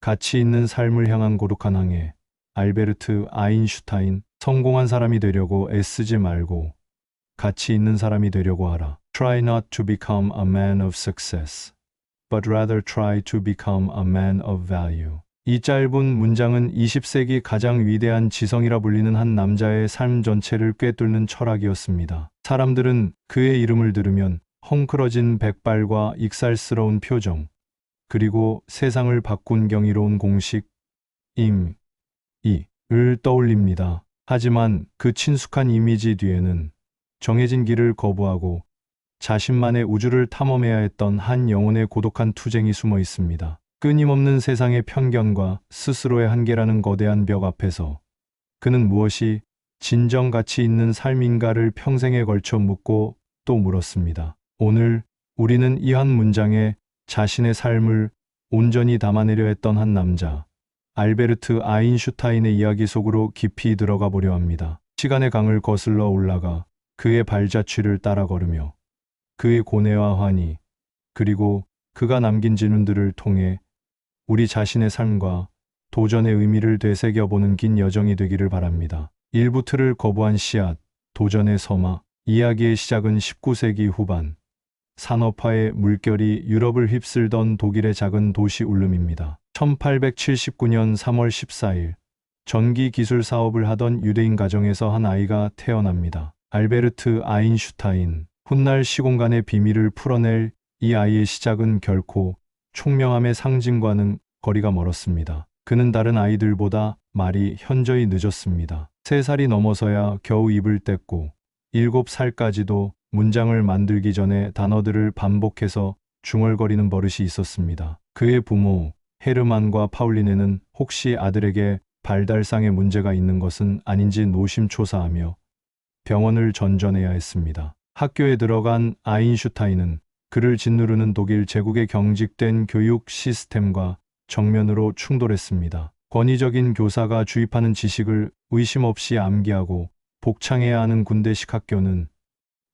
가치 있는 삶을 향한 고독한 항해. 알베르트 아인슈타인. 성공한 사람이 되려고 애쓰지 말고 가치 있는 사람이 되려고 하라. Try not to become a man of success, but rather try to become a man of value. 이 짧은 문장은 20세기 가장 위대한 지성이라 불리는 한 남자의 삶 전체를 꿰뚫는 철학이었습니다. 사람들은 그의 이름을 들으면 헝클어진 백발과 익살스러운 표정, 그리고 세상을 바꾼 경이로운 공식, 을 떠올립니다. 하지만 그 친숙한 이미지 뒤에는 정해진 길을 거부하고 자신만의 우주를 탐험해야 했던 한 영혼의 고독한 투쟁이 숨어 있습니다. 끊임없는 세상의 편견과 스스로의 한계라는 거대한 벽 앞에서 그는 무엇이 진정 가치 있는 삶인가를 평생에 걸쳐 묻고 또 물었습니다. 오늘 우리는 이 한 문장에 자신의 삶을 온전히 담아내려 했던 한 남자, 알베르트 아인슈타인의 이야기 속으로 깊이 들어가 보려 합니다. 시간의 강을 거슬러 올라가 그의 발자취를 따라 걸으며 그의 고뇌와 환희, 그리고 그가 남긴 질문들을 통해 우리 자신의 삶과 도전의 의미를 되새겨보는 긴 여정이 되기를 바랍니다. 일부 틀을 거부한 씨앗, 도전의 서막. 이야기의 시작은 19세기 후반, 산업화의 물결이 유럽을 휩쓸던 독일의 작은 도시 울름입니다. 1879년 3월 14일, 전기 기술 사업을 하던 유대인 가정에서 한 아이가 태어납니다. 알베르트 아인슈타인. 훗날 시공간의 비밀을 풀어낼 이 아이의 시작은 결코 총명함의 상징과는 거리가 멀었습니다. 그는 다른 아이들보다 말이 현저히 늦었습니다. 3살이 넘어서야 겨우 입을 뗐고 7살까지도 문장을 만들기 전에 단어들을 반복해서 중얼거리는 버릇이 있었습니다. 그의 부모 헤르만과 파울리네는 혹시 아들에게 발달상의 문제가 있는 것은 아닌지 노심초사하며 병원을 전전해야 했습니다. 학교에 들어간 아인슈타인은 그를 짓누르는 독일 제국의 경직된 교육 시스템과 정면으로 충돌했습니다. 권위적인 교사가 주입하는 지식을 의심 없이 암기하고 복창해야 하는 군대식 학교는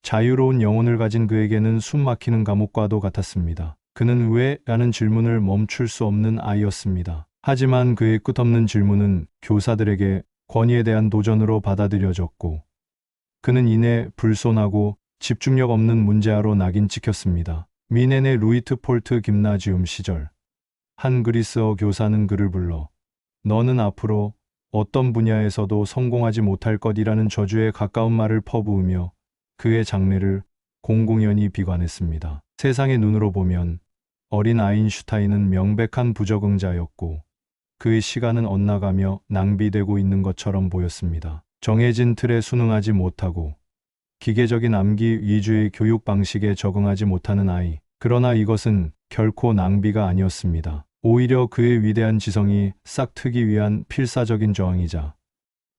자유로운 영혼을 가진 그에게는 숨막히는 감옥과도 같았습니다. 그는 왜? 라는 질문을 멈출 수 없는 아이였습니다. 하지만 그의 끝없는 질문은 교사들에게 권위에 대한 도전으로 받아들여졌고 그는 이내 불손하고 집중력 없는 문제아로 낙인 찍혔습니다. 미넨의 루이트폴트 김나지움 시절, 한 그리스어 교사는 그를 불러 너는 앞으로 어떤 분야에서도 성공하지 못할 것이라는 저주에 가까운 말을 퍼부으며 그의 장래를 공공연히 비관했습니다. 세상의 눈으로 보면 어린 아인슈타인은 명백한 부적응자였고 그의 시간은 엇나가며 낭비되고 있는 것처럼 보였습니다. 정해진 틀에 순응하지 못하고 기계적인 암기 위주의 교육 방식에 적응하지 못하는 아이. 그러나 이것은 결코 낭비가 아니었습니다. 오히려 그의 위대한 지성이 싹트기 위한 필사적인 저항이자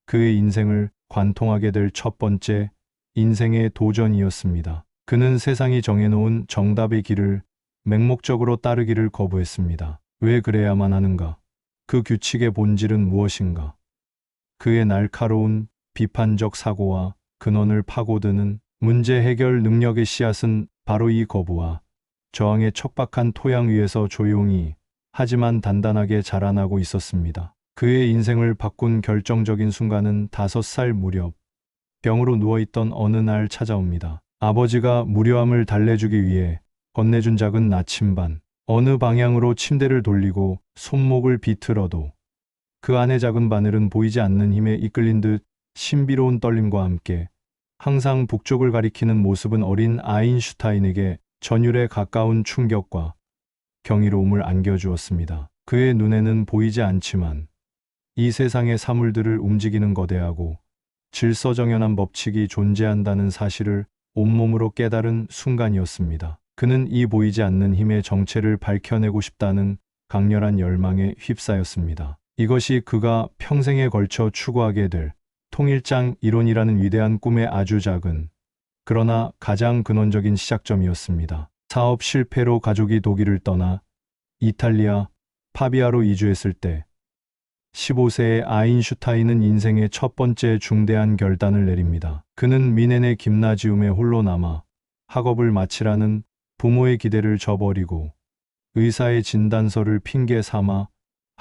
그의 인생을 관통하게 될 첫 번째 인생의 도전이었습니다. 그는 세상이 정해놓은 정답의 길을 맹목적으로 따르기를 거부했습니다. 왜 그래야만 하는가? 그 규칙의 본질은 무엇인가? 그의 날카로운 비판적 사고와 근원을 파고드는 문제 해결 능력의 씨앗은 바로 이 거부와 저항의 척박한 토양 위에서 조용히 하지만 단단하게 자라나고 있었습니다. 그의 인생을 바꾼 결정적인 순간은 5살 무렵 병으로 누워있던 어느 날 찾아옵니다. 아버지가 무료함을 달래주기 위해 건네준 작은 나침반. 어느 방향으로 침대를 돌리고 손목을 비틀어도 그 안의 작은 바늘은 보이지 않는 힘에 이끌린 듯 신비로운 떨림과 함께 항상 북쪽을 가리키는 모습은 어린 아인슈타인에게 전율에 가까운 충격과 경이로움을 안겨주었습니다. 그의 눈에는 보이지 않지만 이 세상의 사물들을 움직이는 거대하고 질서정연한 법칙이 존재한다는 사실을 온몸으로 깨달은 순간이었습니다. 그는 이 보이지 않는 힘의 정체를 밝혀내고 싶다는 강렬한 열망에 휩싸였습니다. 이것이 그가 평생에 걸쳐 추구하게 될 통일장 이론이라는 위대한 꿈의 아주 작은, 그러나 가장 근원적인 시작점이었습니다. 사업 실패로 가족이 독일을 떠나 이탈리아 파비아로 이주했을 때 15세의 아인슈타인은 인생의 첫 번째 중대한 결단을 내립니다. 그는 미넨의 김나지움에 홀로 남아 학업을 마치라는 부모의 기대를 저버리고 의사의 진단서를 핑계 삼아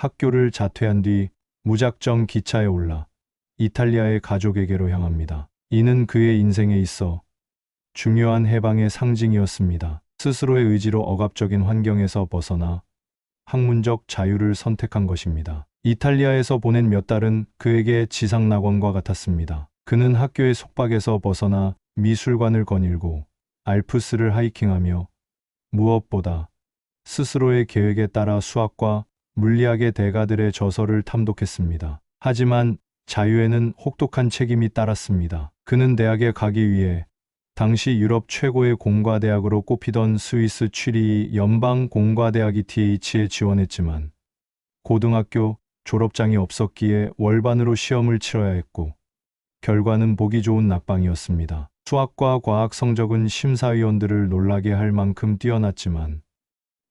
학교를 자퇴한 뒤 무작정 기차에 올라 이탈리아의 가족에게로 향합니다. 이는 그의 인생에 있어 중요한 해방의 상징이었습니다. 스스로의 의지로 억압적인 환경에서 벗어나 학문적 자유를 선택한 것입니다. 이탈리아에서 보낸 몇 달은 그에게 지상낙원과 같았습니다. 그는 학교의 속박에서 벗어나 미술관을 거닐고 알프스를 하이킹하며 무엇보다 스스로의 계획에 따라 수학과 물리학의 대가들의 저서를 탐독했습니다. 하지만 자유에는 혹독한 책임이 따랐습니다. 그는 대학에 가기 위해 당시 유럽 최고의 공과대학으로 꼽히던 스위스 취리히 연방공과대학 ETH에 지원했지만 고등학교 졸업장이 없었기에 월반으로 시험을 치러야 했고 결과는 보기 좋은 낙방이었습니다. 수학과 과학 성적은 심사위원들을 놀라게 할 만큼 뛰어났지만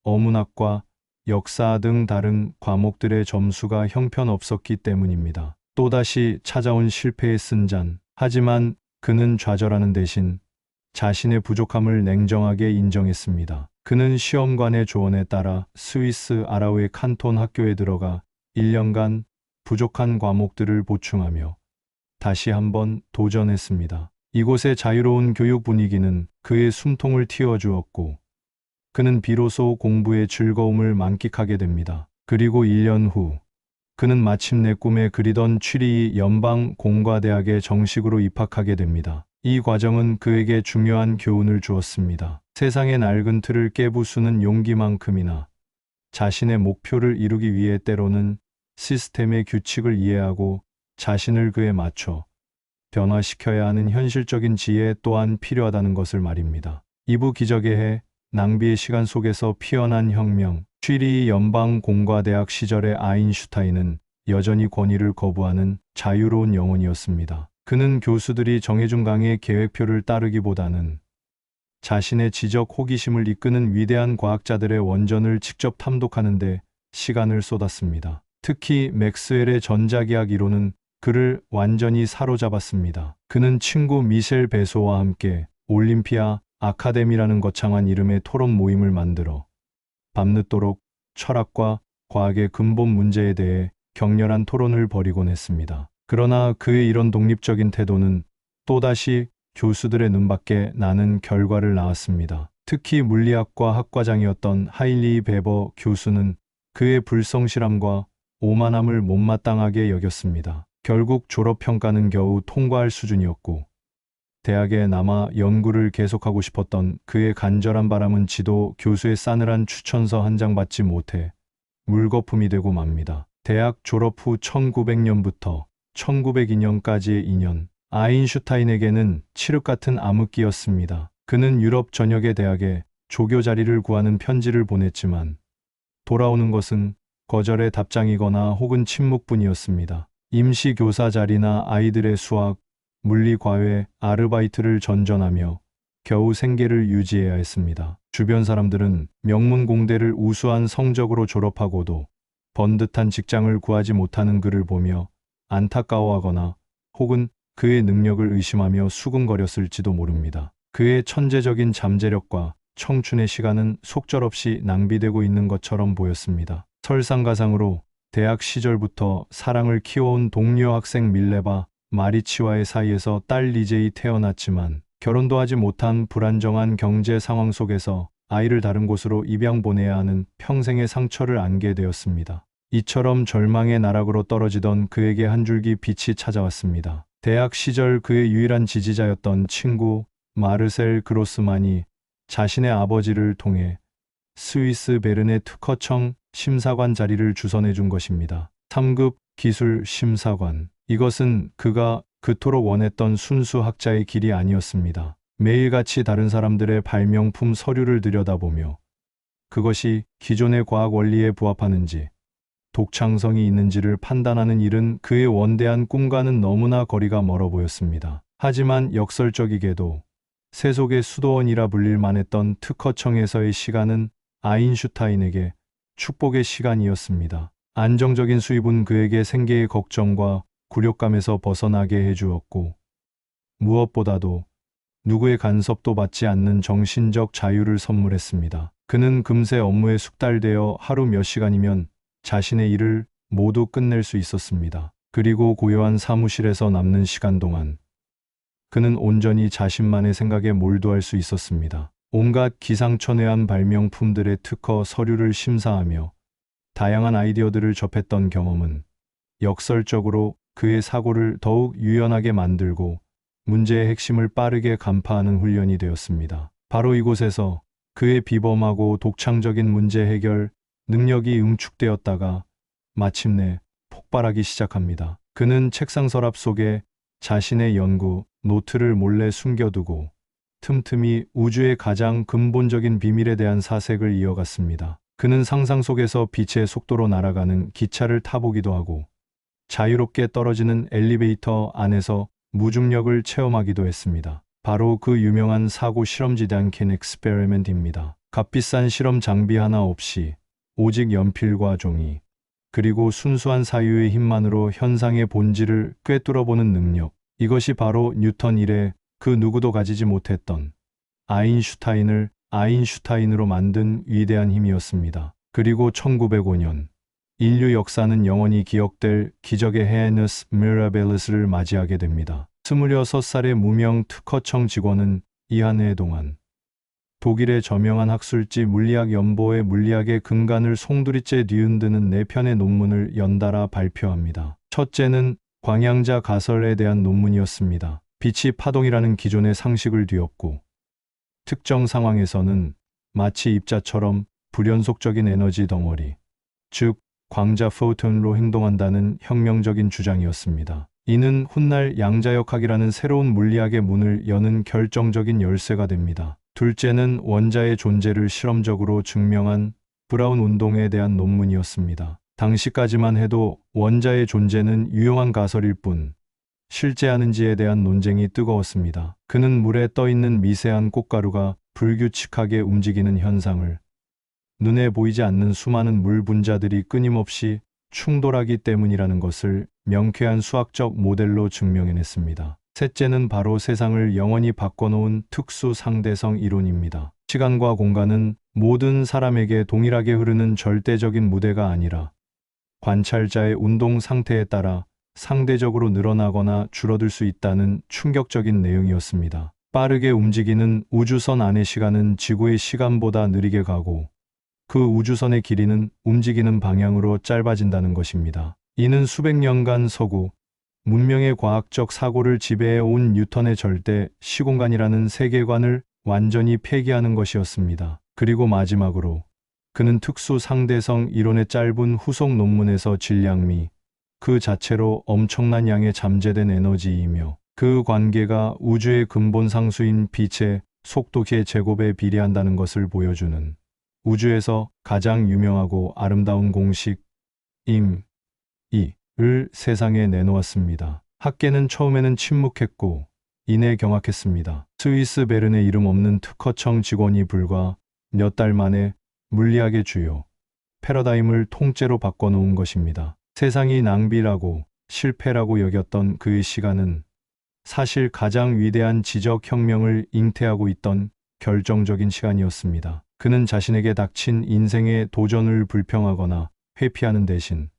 어문학과 역사 등 다른 과목들의 점수가 형편없었기 때문입니다. 또다시 찾아온 실패의 쓴잔. 하지만 그는 좌절하는 대신 자신의 부족함을 냉정하게 인정했습니다. 그는 시험관의 조언에 따라 스위스 아라우의 칸톤 학교에 들어가 1년간 부족한 과목들을 보충하며 다시 한번 도전했습니다. 이곳의 자유로운 교육 분위기는 그의 숨통을 틔워주었고 그는 비로소 공부의 즐거움을 만끽하게 됩니다. 그리고 1년 후 그는 마침내 꿈에 그리던 취리히 연방공과대학에 정식으로 입학하게 됩니다. 이 과정은 그에게 중요한 교훈을 주었습니다. 세상의 낡은 틀을 깨부수는 용기만큼이나 자신의 목표를 이루기 위해 때로는 시스템의 규칙을 이해하고 자신을 그에 맞춰 변화시켜야 하는 현실적인 지혜 또한 필요하다는 것을 말입니다. 2부 기적의 해, 낭비의 시간 속에서 피어난 혁명. 취리히 연방공과대학 시절의 아인슈타인은 여전히 권위를 거부하는 자유로운 영혼이었습니다. 그는 교수들이 정해준 강의 계획표를 따르기보다는 자신의 지적 호기심을 이끄는 위대한 과학자들의 원전을 직접 탐독하는 데 시간을 쏟았습니다. 특히 맥스웰의 전자기학 이론은 그를 완전히 사로잡았습니다. 그는 친구 미셸 베소와 함께 올림피아 아카데미라는 거창한 이름의 토론 모임을 만들어 밤늦도록 철학과 과학의 근본 문제에 대해 격렬한 토론을 벌이곤 했습니다. 그러나 그의 이런 독립적인 태도는 또다시 교수들의 눈밖에 나는 결과를 낳았습니다. 특히 물리학과 학과장이었던 하일리 베버 교수는 그의 불성실함과 오만함을 못마땅하게 여겼습니다. 결국 졸업평가는 겨우 통과할 수준이었고 대학에 남아 연구를 계속하고 싶었던 그의 간절한 바람은 지도 교수의 싸늘한 추천서 한 장 받지 못해 물거품이 되고 맙니다. 대학 졸업 후 1900년부터 1902년까지의 2년, 아인슈타인에게는 칠흑 같은 암흑기였습니다. 그는 유럽 전역의 대학에 조교 자리를 구하는 편지를 보냈지만 돌아오는 것은 거절의 답장이거나 혹은 침묵뿐이었습니다. 임시 교사 자리나 아이들의 수학, 물리 과외, 아르바이트를 전전하며 겨우 생계를 유지해야 했습니다. 주변 사람들은 명문 공대를 우수한 성적으로 졸업하고도 번듯한 직장을 구하지 못하는 그를 보며 안타까워하거나 혹은 그의 능력을 의심하며 수군거렸을지도 모릅니다. 그의 천재적인 잠재력과 청춘의 시간은 속절없이 낭비되고 있는 것처럼 보였습니다. 설상가상으로 대학 시절부터 사랑을 키워온 동료 학생 밀레바 마리치와의 사이에서 딸 리제이 태어났지만 결혼도 하지 못한 불안정한 경제 상황 속에서 아이를 다른 곳으로 입양 보내야 하는 평생의 상처를 안게 되었습니다. 이처럼 절망의 나락으로 떨어지던 그에게 한 줄기 빛이 찾아왔습니다. 대학 시절 그의 유일한 지지자였던 친구 마르셀 그로스만이 자신의 아버지를 통해 스위스 베른의 특허청 심사관 자리를 주선해 준 것입니다. 3급 기술 심사관. 이것은 그가 그토록 원했던 순수 학자의 길이 아니었습니다. 매일같이 다른 사람들의 발명품 서류를 들여다보며 그것이 기존의 과학 원리에 부합하는지 독창성이 있는지를 판단하는 일은 그의 원대한 꿈과는 너무나 거리가 멀어 보였습니다. 하지만 역설적이게도 세속의 수도원이라 불릴 만했던 특허청에서의 시간은 아인슈타인에게 축복의 시간이었습니다. 안정적인 수입은 그에게 생계의 걱정과 굴욕감에서 벗어나게 해주었고 무엇보다도 누구의 간섭도 받지 않는 정신적 자유를 선물했습니다. 그는 금세 업무에 숙달되어 하루 몇 시간이면 자신의 일을 모두 끝낼 수 있었습니다. 그리고 고요한 사무실에서 남는 시간 동안 그는 온전히 자신만의 생각에 몰두할 수 있었습니다. 온갖 기상천외한 발명품들의 특허 서류를 심사하며 다양한 아이디어들을 접했던 경험은 역설적으로 그의 사고를 더욱 유연하게 만들고 문제의 핵심을 빠르게 간파하는 훈련이 되었습니다. 바로 이곳에서 그의 비범하고 독창적인 문제 해결 능력이 응축되었다가 마침내 폭발하기 시작합니다. 그는 책상 서랍 속에 자신의 연구 노트를 몰래 숨겨두고 틈틈이 우주의 가장 근본적인 비밀에 대한 사색을 이어갔습니다. 그는 상상 속에서 빛의 속도로 날아가는 기차를 타보기도 하고 자유롭게 떨어지는 엘리베이터 안에서 무중력을 체험하기도 했습니다. 바로 그 유명한 사고 실험지 단킨 엑스페리멘트입니다. 값비싼 실험 장비 하나 없이 오직 연필과 종이 그리고 순수한 사유의 힘만으로 현상의 본질을 꿰뚫어보는 능력. 이것이 바로 뉴턴 이래 그 누구도 가지지 못했던 아인슈타인을 아인슈타인으로 만든 위대한 힘이었습니다. 그리고 1905년 인류 역사는 영원히 기억될 기적의 헤네스 미라벨리스를 맞이하게 됩니다. 26살의 무명 특허청 직원은 이 한 해 동안 독일의 저명한 학술지 물리학 연보의 물리학의 근간을 송두리째 뒤흔드는 4편의 논문을 연달아 발표합니다. 첫째는 광양자 가설에 대한 논문이었습니다. 빛이 파동이라는 기존의 상식을 뒤엎고 특정 상황에서는 마치 입자처럼 불연속적인 에너지 덩어리, 즉 광자 포톤으로 행동한다는 혁명적인 주장이었습니다. 이는 훗날 양자역학이라는 새로운 물리학의 문을 여는 결정적인 열쇠가 됩니다. 둘째는 원자의 존재를 실험적으로 증명한 브라운 운동에 대한 논문이었습니다. 당시까지만 해도 원자의 존재는 유용한 가설일 뿐 실제하는지에 대한 논쟁이 뜨거웠습니다. 그는 물에 떠있는 미세한 꽃가루가 불규칙하게 움직이는 현상을 눈에 보이지 않는 수많은 물 분자들이 끊임없이 충돌하기 때문이라는 것을 명쾌한 수학적 모델로 증명해냈습니다. 셋째는 바로 세상을 영원히 바꿔놓은 특수 상대성 이론입니다. 시간과 공간은 모든 사람에게 동일하게 흐르는 절대적인 무대가 아니라 관찰자의 운동 상태에 따라 상대적으로 늘어나거나 줄어들 수 있다는 충격적인 내용이었습니다. 빠르게 움직이는 우주선 안의 시간은 지구의 시간보다 느리게 가고 그 우주선의 길이는 움직이는 방향으로 짧아진다는 것입니다. 이는 수백 년간 서구 문명의 과학적 사고를 지배해 온 뉴턴의 절대 시공간이라는 세계관을 완전히 폐기하는 것이었습니다. 그리고 마지막으로 그는 특수 상대성 이론의 짧은 후속 논문에서 질량미 그 자체로 엄청난 양의 잠재된 에너지이며 그 관계가 우주의 근본 상수인 빛의 속도의 제곱에 비례한다는 것을 보여주는 우주에서 가장 유명하고 아름다운 공식 을 세상에 내놓았습니다. 학계는 처음에는 침묵했고 이내 경악했습니다. 스위스 베른의 이름 없는 특허청 직원이 불과 몇 달 만에 물리학의 주요 패러다임을 통째로 바꿔놓은 것입니다. 세상이 낭비라고 실패라고 여겼던 그의 시간은 사실 가장 위대한 지적혁명을 잉태하고 있던 결정적인 시간이었습니다. 그는 자신에게 닥친 인생의 도전을 불평하거나 회피하는 대신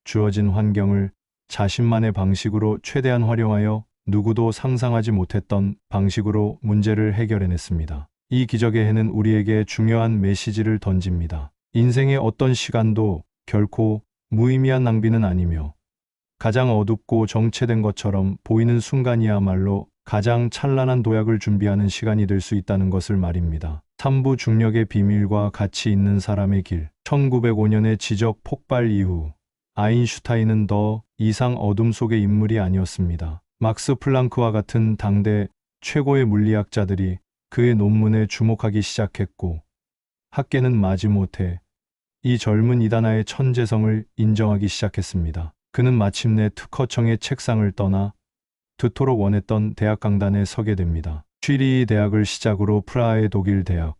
주어진 환경을 자신만의 방식으로 최대한 활용하여 누구도 상상하지 못했던 방식으로 문제를 해결해냈습니다. 이 기적의 해는 우리에게 중요한 메시지를 던집니다. 인생의 어떤 시간도 결코 무의미한 낭비는 아니며 가장 어둡고 정체된 것처럼 보이는 순간이야말로 가장 찬란한 도약을 준비하는 시간이 될 수 있다는 것을 말입니다. 3부 중력의 비밀과 가치 있는 사람의 길. 1905년의 지적 폭발 이후 아인슈타인은 더 이상 어둠 속의 인물이 아니었습니다. 막스 플랑크와 같은 당대 최고의 물리학자들이 그의 논문에 주목하기 시작했고 학계는 마지못해 이 젊은 이다나의 천재성을 인정하기 시작했습니다. 그는 마침내 특허청의 책상을 떠나 그토록 원했던 대학 강단에 서게 됩니다. 취리히 대학을 시작으로 프라하의 독일 대학,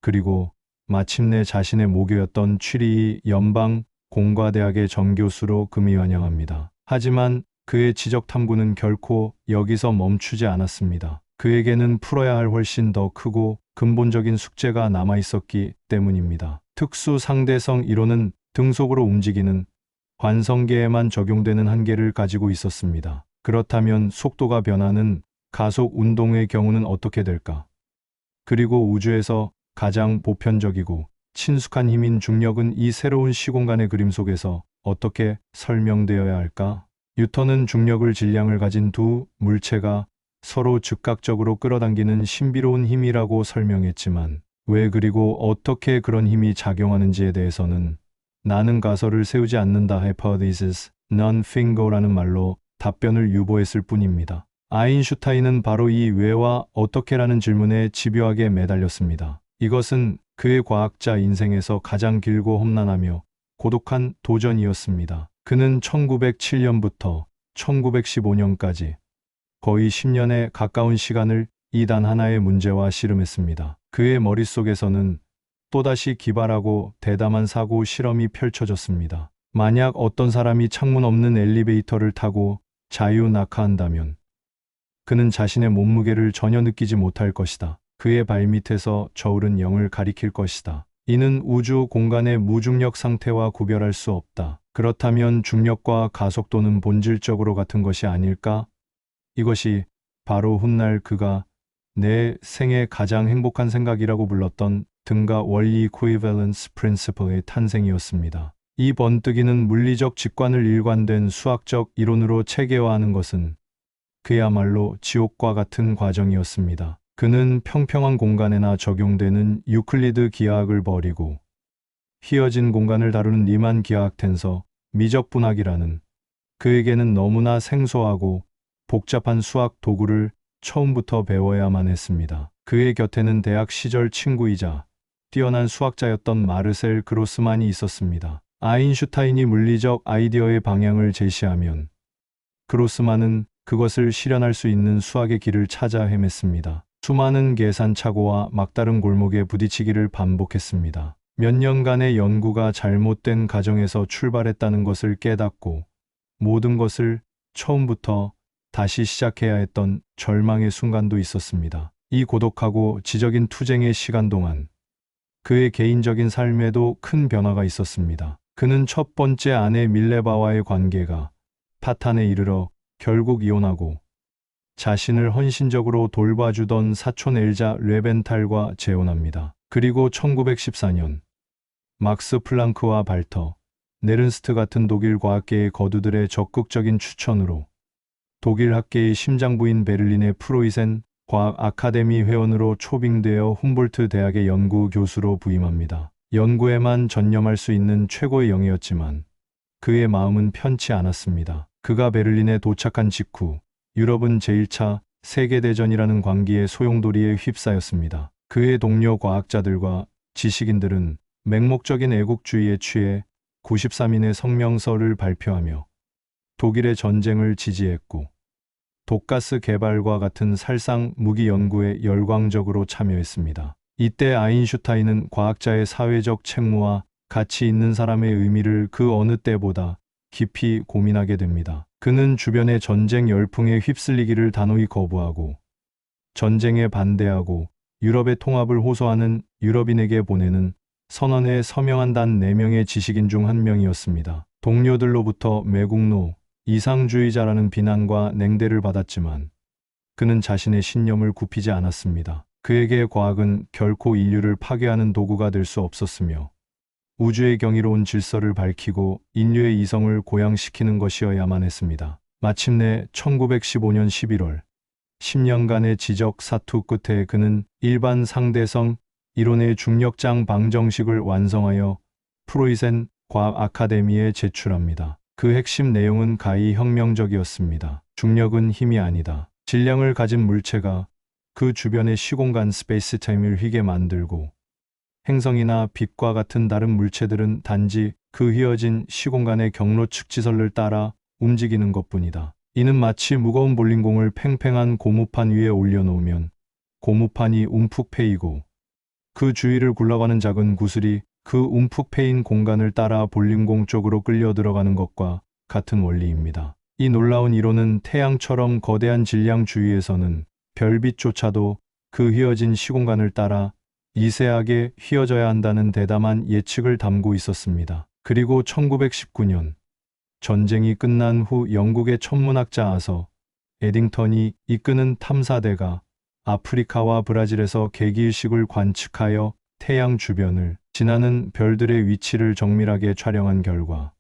그리고 마침내 자신의 모교였던 취리히 연방 공과대학의 정교수로 금이 환영합니다. 하지만 그의 지적 탐구는 결코 여기서 멈추지 않았습니다. 그에게는 풀어야 할 훨씬 더 크고 근본적인 숙제가 남아 있었기 때문입니다. 특수 상대성 이론은 등속으로 움직이는 관성계에만 적용되는 한계를 가지고 있었습니다. 그렇다면 속도가 변하는 가속 운동의 경우는 어떻게 될까? 그리고 우주에서 가장 보편적이고 친숙한 힘인 중력은 이 새로운 시공간의 그림 속에서 어떻게 설명되어야 할까? 뉴턴은 중력을 질량을 가진 두 물체가 서로 즉각적으로 끌어당기는 신비로운 힘이라고 설명했지만 왜 그리고 어떻게 그런 힘이 작용하는지에 대해서는 나는 가설을 세우지 않는다 hypothesis, non-fingo라는 말로 답변을 유보했을 뿐입니다. 아인슈타인은 바로 이 왜와 어떻게라는 질문에 집요하게 매달렸습니다. 이것은 그의 과학자 인생에서 가장 길고 험난하며 고독한 도전이었습니다. 그는 1907년부터 1915년까지 거의 10년에 가까운 시간을 이 단 하나의 문제와 씨름했습니다. 그의 머릿속에서는 또다시 기발하고 대담한 사고 실험이 펼쳐졌습니다. 만약 어떤 사람이 창문 없는 엘리베이터를 타고 자유 낙하한다면 그는 자신의 몸무게를 전혀 느끼지 못할 것이다. 그의 발밑에서 저울은 0을 가리킬 것이다. 이는 우주 공간의 무중력 상태와 구별할 수 없다. 그렇다면 중력과 가속도는 본질적으로 같은 것이 아닐까? 이것이 바로 훗날 그가 내 생애 가장 행복한 생각이라고 불렀던 등가 원리 equivalence principle의 탄생이었습니다. 이 번뜩이는 물리적 직관을 일관된 수학적 이론으로 체계화하는 것은 그야말로 지옥과 같은 과정이었습니다. 그는 평평한 공간에나 적용되는 유클리드 기하학을 버리고 휘어진 공간을 다루는 리만 기하학 텐서, 미적분학이라는 그에게는 너무나 생소하고 복잡한 수학 도구를 처음부터 배워야만 했습니다. 그의 곁에는 대학 시절 친구이자 뛰어난 수학자였던 마르셀 그로스만이 있었습니다. 아인슈타인이 물리적 아이디어의 방향을 제시하면 그로스만은 그것을 실현할 수 있는 수학의 길을 찾아 헤맸습니다. 수많은 계산착오와 막다른 골목에 부딪히기를 반복했습니다. 몇 년간의 연구가 잘못된 가정에서 출발했다는 것을 깨닫고 모든 것을 처음부터 다시 시작해야 했던 절망의 순간도 있었습니다. 이 고독하고 지적인 투쟁의 시간 동안 그의 개인적인 삶에도 큰 변화가 있었습니다. 그는 첫 번째 아내 밀레바와의 관계가 파탄에 이르러 결국 이혼하고 자신을 헌신적으로 돌봐주던 사촌 엘자 레벤탈과 재혼합니다. 그리고 1914년 막스 플랑크와 발터, 네른스트 같은 독일 과학계의 거두들의 적극적인 추천으로 독일 학계의 심장부인 베를린의 프로이센 과학 아카데미 회원으로 초빙되어 훔볼트 대학의 연구 교수로 부임합니다. 연구에만 전념할 수 있는 최고의 영예였지만 그의 마음은 편치 않았습니다. 그가 베를린에 도착한 직후 유럽은 제1차 세계대전이라는 광기의 소용돌이에 휩싸였습니다. 그의 동료 과학자들과 지식인들은 맹목적인 애국주의에 취해 93인의 성명서를 발표하며 독일의 전쟁을 지지했고 독가스 개발과 같은 살상 무기 연구에 열광적으로 참여했습니다. 이때 아인슈타인은 과학자의 사회적 책무와 가치 있는 사람의 의미를 그 어느 때보다 깊이 고민하게 됩니다. 그는 주변의 전쟁 열풍에 휩쓸리기를 단호히 거부하고 전쟁에 반대하고 유럽의 통합을 호소하는 유럽인에게 보내는 선언에 서명한 단 4명의 지식인 중 한 명이었습니다. 동료들로부터 매국노, 이상주의자라는 비난과 냉대를 받았지만 그는 자신의 신념을 굽히지 않았습니다. 그에게 과학은 결코 인류를 파괴하는 도구가 될 수 없었으며 우주의 경이로운 질서를 밝히고 인류의 이성을 고양시키는 것이어야만 했습니다. 마침내 1915년 11월 10년간의 지적 사투 끝에 그는 일반 상대성 이론의 중력장 방정식을 완성하여 프로이센 과학 아카데미에 제출합니다. 그 핵심 내용은 가히 혁명적이었습니다. 중력은 힘이 아니다. 질량을 가진 물체가 그 주변의 시공간 스페이스타임을 휘게 만들고 행성이나 빛과 같은 다른 물체들은 단지 그 휘어진 시공간의 경로 측지선을 따라 움직이는 것뿐이다. 이는 마치 무거운 볼링공을 팽팽한 고무판 위에 올려놓으면 고무판이 움푹 패이고 그 주위를 굴러가는 작은 구슬이 그 움푹 패인 공간을 따라 볼링공 쪽으로 끌려 들어가는 것과 같은 원리입니다. 이 놀라운 이론은 태양처럼 거대한 질량 주위에서는 별빛조차도 그 휘어진 시공간을 따라 미세하게 휘어져야 한다는 대담한 예측을 담고 있었습니다. 그리고 1919년 전쟁이 끝난 후 영국의 천문학자 아서 에딩턴이 이끄는 탐사대가 아프리카와 브라질에서 개기일식을 관측하여 태양 주변을 지나는 별들의 위치를 정밀하게 촬영한 결과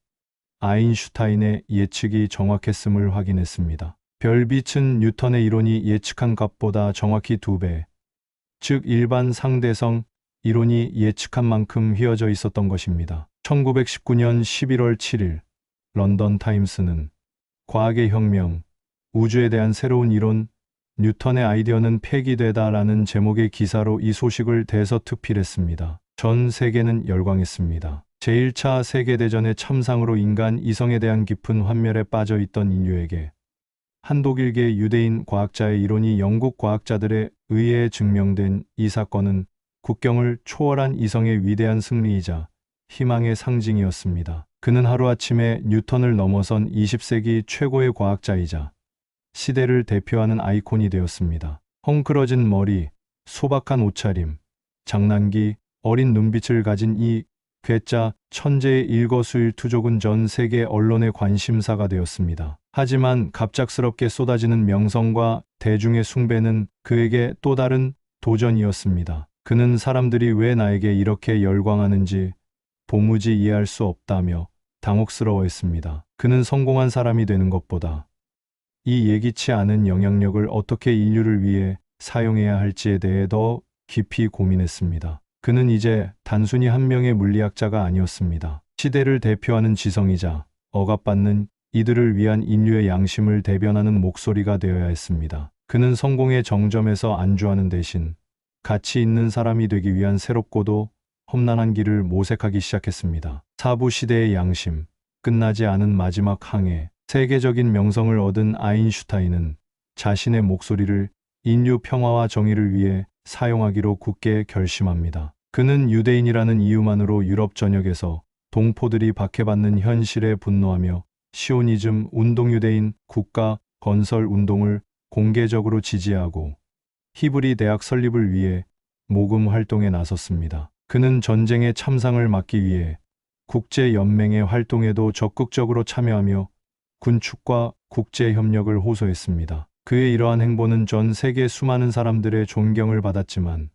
아인슈타인의 예측이 정확했음을 확인했습니다. 별빛은 뉴턴의 이론이 예측한 값보다 정확히 2배, 즉 일반 상대성 이론이 예측한 만큼 휘어져 있었던 것입니다. 1919년 11월 7일 런던 타임스는 과학의 혁명, 우주에 대한 새로운 이론, 뉴턴의 아이디어는 폐기되다라는 제목의 기사로 이 소식을 대서특필했습니다. 전 세계는 열광했습니다. 제1차 세계대전의 참상으로 인간 이성에 대한 깊은 환멸에 빠져 있던 인류에게 한 독일계 유대인 과학자의 이론이 영국 과학자들에 의해 증명된 이 사건은 국경을 초월한 이성의 위대한 승리이자 희망의 상징이었습니다. 그는 하루아침에 뉴턴을 넘어선 20세기 최고의 과학자이자 시대를 대표하는 아이콘이 되었습니다. 헝클어진 머리, 소박한 옷차림, 장난기, 어린 눈빛을 가진 이 괴짜 천재의 일거수일투족은 전 세계 언론의 관심사가 되었습니다. 하지만 갑작스럽게 쏟아지는 명성과 대중의 숭배는 그에게 또 다른 도전이었습니다. 그는 사람들이 왜 나에게 이렇게 열광하는지 도무지 이해할 수 없다며 당혹스러워했습니다. 그는 성공한 사람이 되는 것보다 이 예기치 않은 영향력을 어떻게 인류를 위해 사용해야 할지에 대해 더 깊이 고민했습니다. 그는 이제 단순히 한 명의 물리학자가 아니었습니다. 시대를 대표하는 지성이자 억압받는 이들을 위한 인류의 양심을 대변하는 목소리가 되어야 했습니다. 그는 성공의 정점에서 안주하는 대신 가치 있는 사람이 되기 위한 새롭고도 험난한 길을 모색하기 시작했습니다. 사부 시대의 양심, 끝나지 않은 마지막 항해, 세계적인 명성을 얻은 아인슈타인은 자신의 목소리를 인류 평화와 정의를 위해 사용하기로 굳게 결심합니다. 그는 유대인이라는 이유만으로 유럽 전역에서 동포들이 박해받는 현실에 분노하며 시오니즘 운동 유대인 국가 건설 운동을 공개적으로 지지하고 히브리 대학 설립을 위해 모금 활동에 나섰습니다. 그는 전쟁의 참상을 막기 위해 국제연맹의 활동에도 적극적으로 참여하며 군축과 국제협력을 호소했습니다. 그의 이러한 행보는 전 세계 수많은 사람들의 존경을 받았지만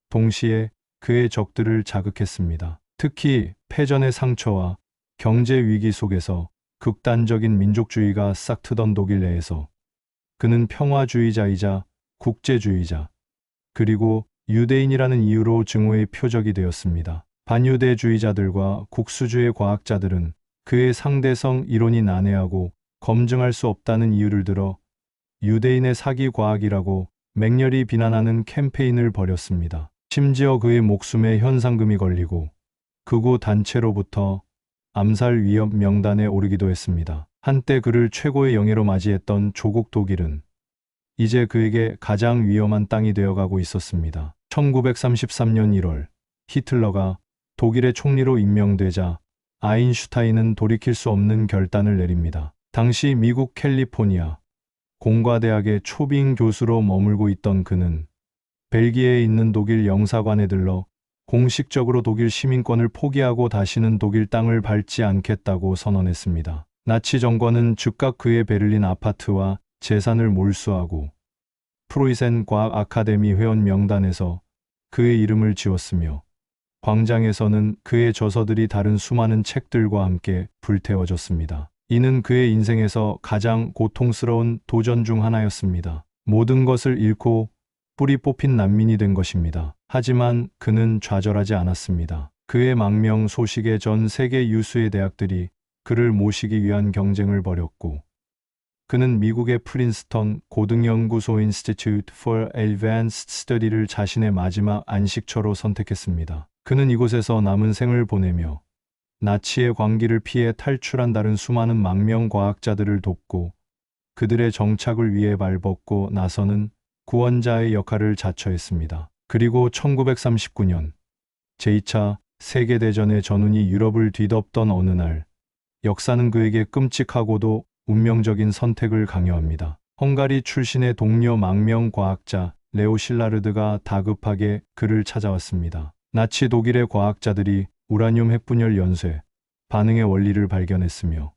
동시에 그의 적들을 자극했습니다. 특히 패전의 상처와 경제 위기 속에서 극단적인 민족주의가 싹트던 독일 내에서 그는 평화주의자이자 국제주의자 그리고 유대인이라는 이유로 증오의 표적이 되었습니다. 반유대주의자들과 국수주의 과학자들은 그의 상대성 이론이 난해하고 검증할 수 없다는 이유를 들어 유대인의 사기 과학이라고 맹렬히 비난하는 캠페인을 벌였습니다. 심지어 그의 목숨에 현상금이 걸리고 극우 단체로부터 암살 위협 명단에 오르기도 했습니다. 한때 그를 최고의 영예로 맞이했던 조국 독일은 이제 그에게 가장 위험한 땅이 되어가고 있었습니다. 1933년 1월 히틀러가 독일의 총리로 임명되자 아인슈타인은 돌이킬 수 없는 결단을 내립니다. 당시 미국 캘리포니아 공과대학의 초빙 교수로 머물고 있던 그는 벨기에에 있는 독일 영사관에 들러 공식적으로 독일 시민권을 포기하고 다시는 독일 땅을 밟지 않겠다고 선언했습니다. 나치 정권은 즉각 그의 베를린 아파트와 재산을 몰수하고 프로이센 과학 아카데미 회원 명단에서 그의 이름을 지웠으며 광장에서는 그의 저서들이 다른 수많은 책들과 함께 불태워졌습니다. 이는 그의 인생에서 가장 고통스러운 도전 중 하나였습니다. 모든 것을 잃고 뿌리 뽑힌 난민이 된 것입니다. 하지만 그는 좌절하지 않았습니다. 그의 망명 소식에 전 세계 유수의 대학들이 그를 모시기 위한 경쟁을 벌였고 그는 미국의 프린스턴 고등연구소 Institute for Advanced Study를 자신의 마지막 안식처로 선택했습니다. 그는 이곳에서 남은 생을 보내며 나치의 광기를 피해 탈출한 다른 수많은 망명 과학자들을 돕고 그들의 정착을 위해 발벗고 나서는 구원자의 역할을 자처했습니다. 그리고 1939년 제2차 세계대전의 전운이 유럽을 뒤덮던 어느 날 역사는 그에게 끔찍하고도 운명적인 선택을 강요합니다. 헝가리 출신의 동료 망명 과학자 레오 실라르드가 다급하게 그를 찾아왔습니다. 나치 독일의 과학자들이 우라늄 핵분열 연쇄, 반응의 원리를 발견했으며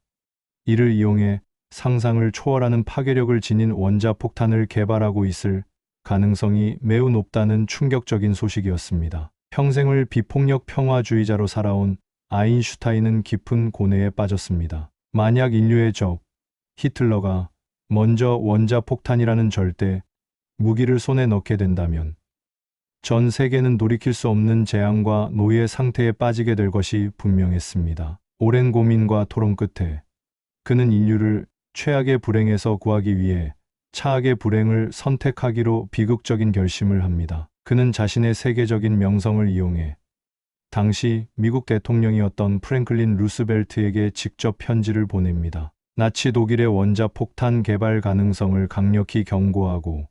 이를 이용해 상상을 초월하는 파괴력을 지닌 원자폭탄을 개발하고 있을 가능성이 매우 높다는 충격적인 소식이었습니다. 평생을 비폭력 평화주의자로 살아온 아인슈타인은 깊은 고뇌에 빠졌습니다. 만약 인류의 적, 히틀러가 먼저 원자폭탄이라는 절대 무기를 손에 넣게 된다면 전 세계는 돌이킬 수 없는 재앙과 노예 상태에 빠지게 될 것이 분명했습니다. 오랜 고민과 토론 끝에 그는 인류를 최악의 불행에서 구하기 위해 차악의 불행을 선택하기로 비극적인 결심을 합니다. 그는 자신의 세계적인 명성을 이용해 당시 미국 대통령이었던 프랭클린 루스벨트에게 직접 편지를 보냅니다. 나치 독일의 원자폭탄 개발 가능성을 강력히 경고하고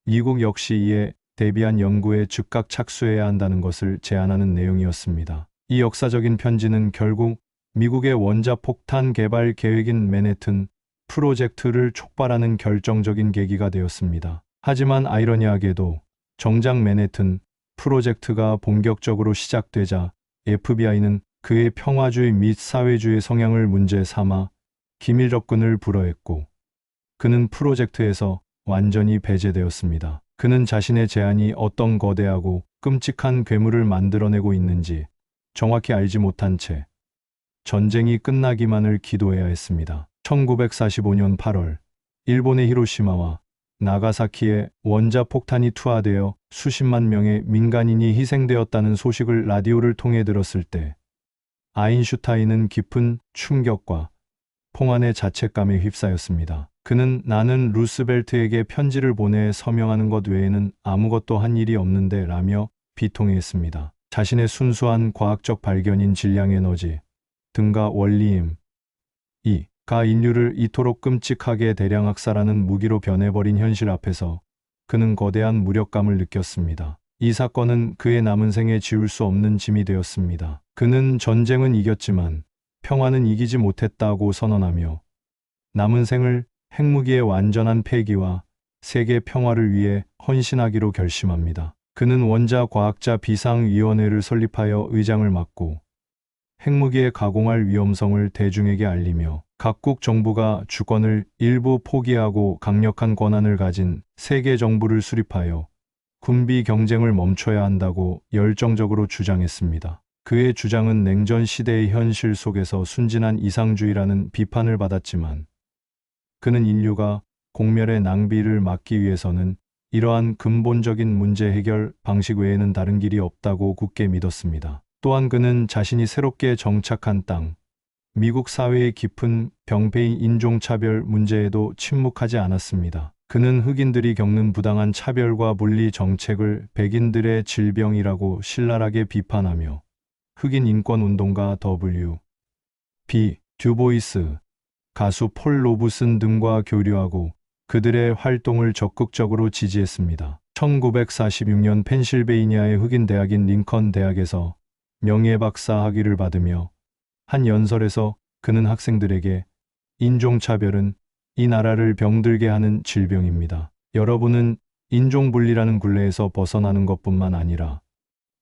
미국 역시 이에 대비한 연구에 즉각 착수해야 한다는 것을 제안하는 내용이었습니다. 이 역사적인 편지는 결국 미국의 원자폭탄 개발 계획인 맨해튼 프로젝트를 촉발하는 결정적인 계기가 되었습니다. 하지만 아이러니하게도 정작 맨해튼 프로젝트가 본격적으로 시작되자 FBI는 그의 평화주의 및 사회주의 성향을 문제 삼아 기밀 접근을 불허했고 그는 프로젝트에서 완전히 배제되었습니다. 그는 자신의 제안이 어떤 거대하고 끔찍한 괴물을 만들어내고 있는지 정확히 알지 못한 채 전쟁이 끝나기만을 기도해야 했습니다. 1945년 8월 일본의 히로시마와 나가사키에 원자폭탄이 투하되어 수십만 명의 민간인이 희생되었다는 소식을 라디오를 통해 들었을 때 아인슈타인은 깊은 충격과 폭안의 자책감에 휩싸였습니다. 그는 나는 루스벨트에게 편지를 보내 서명하는 것 외에는 아무것도 한 일이 없는데 라며 비통해했습니다. 자신의 순수한 과학적 발견인 질량 에너지 등가 원리임 가 인류를 이토록 끔찍하게 대량 학살하는 무기로 변해버린 현실 앞에서 그는 거대한 무력감을 느꼈습니다. 이 사건은 그의 남은 생에 지울 수 없는 짐이 되었습니다. 그는 전쟁은 이겼지만 평화는 이기지 못했다고 선언하며 남은 생을 핵무기의 완전한 폐기와 세계 평화를 위해 헌신하기로 결심합니다. 그는 원자과학자 비상위원회를 설립하여 의장을 맡고 핵무기의 가공할 위험성을 대중에게 알리며 각국 정부가 주권을 일부 포기하고 강력한 권한을 가진 세계 정부를 수립하여 군비 경쟁을 멈춰야 한다고 열정적으로 주장했습니다. 그의 주장은 냉전 시대의 현실 속에서 순진한 이상주의라는 비판을 받았지만 그는 인류가 공멸의 낭비를 막기 위해서는 이러한 근본적인 문제 해결 방식 외에는 다른 길이 없다고 굳게 믿었습니다. 또한 그는 자신이 새롭게 정착한 땅, 미국 사회의 깊은 병폐인 인종차별 문제에도 침묵하지 않았습니다. 그는 흑인들이 겪는 부당한 차별과 분리 정책을 백인들의 질병이라고 신랄하게 비판하며 흑인 인권운동가 W.B. 듀보이스, 가수 폴 로브슨 등과 교류하고 그들의 활동을 적극적으로 지지했습니다. 1946년 펜실베이니아의 흑인 대학인 링컨 대학에서 명예박사 학위를 받으며 한 연설에서 그는 학생들에게 인종차별은 이 나라를 병들게 하는 질병입니다. 여러분은 인종분리라는 굴레에서 벗어나는 것뿐만 아니라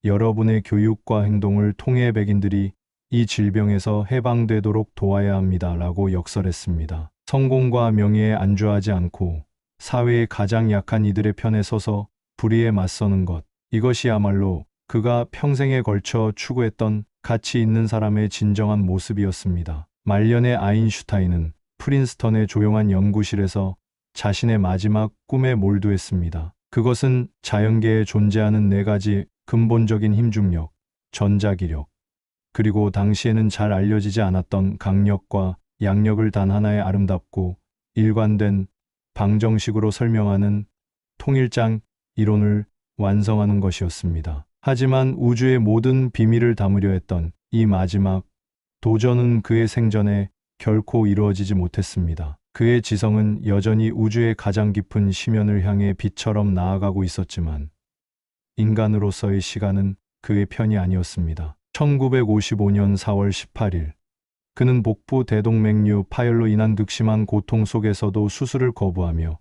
여러분의 교육과 행동을 통해 백인들이 이 질병에서 해방되도록 도와야 합니다. 라고 역설했습니다. 성공과 명예에 안주하지 않고 사회의 가장 약한 이들의 편에 서서 불의에 맞서는 것. 이것이야말로 그가 평생에 걸쳐 추구했던 가치 있는 사람의 진정한 모습이었습니다. 말년의 아인슈타인은 프린스턴의 조용한 연구실에서 자신의 마지막 꿈에 몰두했습니다. 그것은 자연계에 존재하는 4가지 근본적인 힘중력, 전자기력, 그리고 당시에는 잘 알려지지 않았던 강력과 양력을 단 하나의 아름답고 일관된 방정식으로 설명하는 통일장 이론을 완성하는 것이었습니다. 하지만 우주의 모든 비밀을 담으려 했던 이 마지막 도전은 그의 생전에 결코 이루어지지 못했습니다. 그의 지성은 여전히 우주의 가장 깊은 심연을 향해 빛처럼 나아가고 있었지만 인간으로서의 시간은 그의 편이 아니었습니다. 1955년 4월 18일 그는 복부 대동맥류 파열로 인한 극심한 고통 속에서도 수술을 거부하며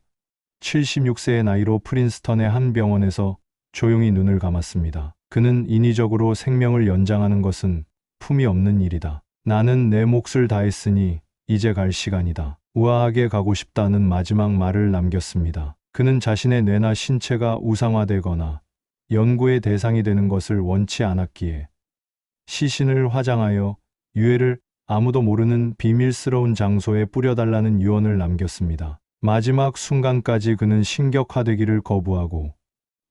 76세의 나이로 프린스턴의 한 병원에서 조용히 눈을 감았습니다. 그는 인위적으로 생명을 연장하는 것은 품이 없는 일이다. 나는 내 몫을 다했으니 이제 갈 시간이다. 우아하게 가고 싶다는 마지막 말을 남겼습니다. 그는 자신의 뇌나 신체가 우상화되거나 연구의 대상이 되는 것을 원치 않았기에 시신을 화장하여 유해를 아무도 모르는 비밀스러운 장소에 뿌려달라는 유언을 남겼습니다. 마지막 순간까지 그는 신격화되기를 거부하고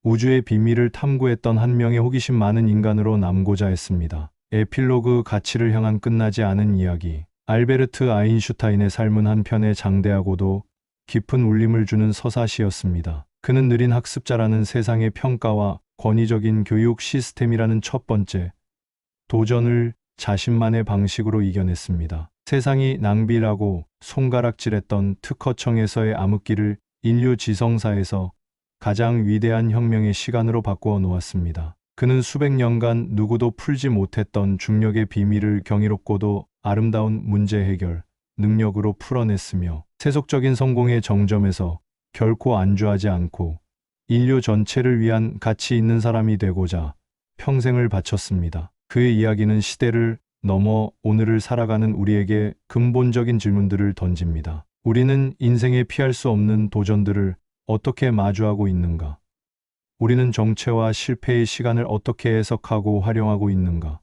우주의 비밀을 탐구했던 한 명의 호기심 많은 인간으로 남고자 했습니다. 에필로그 가치를 향한 끝나지 않은 이야기. 알베르트 아인슈타인의 삶은 한편의 장대하고도 깊은 울림을 주는 서사시였습니다. 그는 느린 학습자라는 세상의 평가와 권위적인 교육 시스템이라는 첫 번째 도전을 자신만의 방식으로 이겨냈습니다. 세상이 낭비라고 손가락질했던 특허청에서의 암흑기를 인류 지성사에서 가장 위대한 혁명의 시간으로 바꾸어 놓았습니다. 그는 수백 년간 누구도 풀지 못했던 중력의 비밀을 경이롭고도 아름다운 문제 해결 능력으로 풀어냈으며 세속적인 성공의 정점에서 결코 안주하지 않고 인류 전체를 위한 가치 있는 사람이 되고자 평생을 바쳤습니다. 그의 이야기는 시대를 넘어 오늘을 살아가는 우리에게 근본적인 질문들을 던집니다. 우리는 인생에 피할 수 없는 도전들을 어떻게 마주하고 있는가? 우리는 정체와 실패의 시간을 어떻게 해석하고 활용하고 있는가?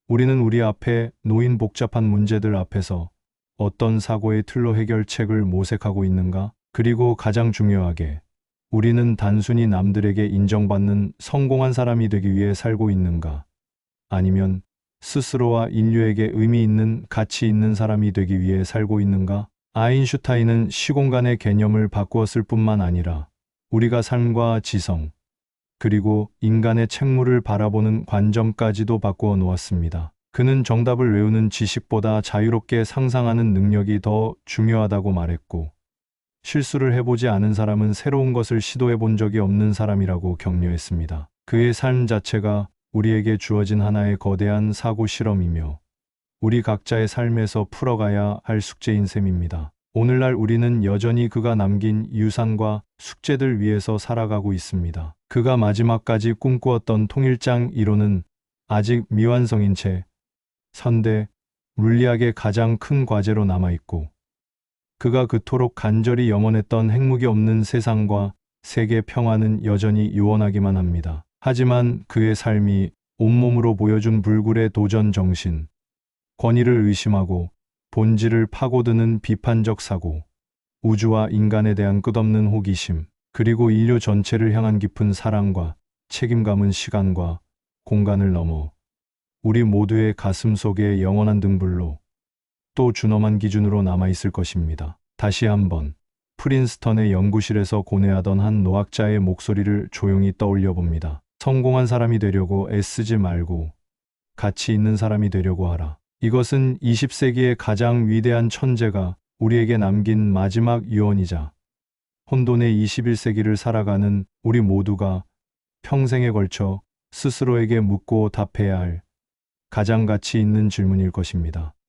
우리는 우리 앞에 놓인 복잡한 문제들 앞에서 어떤 사고의 틀로 해결책을 모색하고 있는가? 그리고 가장 중요하게, 우리는 단순히 남들에게 인정받는 성공한 사람이 되기 위해 살고 있는가? 아니면 스스로와 인류에게 의미 있는 가치 있는 사람이 되기 위해 살고 있는가? 아인슈타인은 시공간의 개념을 바꾸었을 뿐만 아니라 우리가 삶과 지성, 그리고 인간의 책무를 바라보는 관점까지도 바꾸어 놓았습니다. 그는 정답을 외우는 지식보다 자유롭게 상상하는 능력이 더 중요하다고 말했고, 실수를 해보지 않은 사람은 새로운 것을 시도해 본 적이 없는 사람이라고 격려했습니다. 그의 삶 자체가 우리에게 주어진 하나의 거대한 사고 실험이며 우리 각자의 삶에서 풀어가야 할 숙제인 셈입니다. 오늘날 우리는 여전히 그가 남긴 유산과 숙제들 위해서 살아가고 있습니다. 그가 마지막까지 꿈꾸었던 통일장 이론은 아직 미완성인 채 현대 물리학의 가장 큰 과제로 남아있고, 그가 그토록 간절히 염원했던 핵무기 없는 세상과 세계 평화는 여전히 요원하기만 합니다. 하지만 그의 삶이 온몸으로 보여준 불굴의 도전 정신, 권위를 의심하고 본질을 파고드는 비판적 사고, 우주와 인간에 대한 끝없는 호기심, 그리고 인류 전체를 향한 깊은 사랑과 책임감은 시간과 공간을 넘어 우리 모두의 가슴 속에 영원한 등불로 또 준엄한 기준으로 남아있을 것입니다. 다시 한번 프린스턴의 연구실에서 고뇌하던 한 노학자의 목소리를 조용히 떠올려 봅니다. 성공한 사람이 되려고 애쓰지 말고 가치 있는 사람이 되려고 하라. 이것은 20세기의 가장 위대한 천재가 우리에게 남긴 마지막 유언이자 혼돈의 21세기를 살아가는 우리 모두가 평생에 걸쳐 스스로에게 묻고 답해야 할 가장 가치 있는 질문일 것입니다.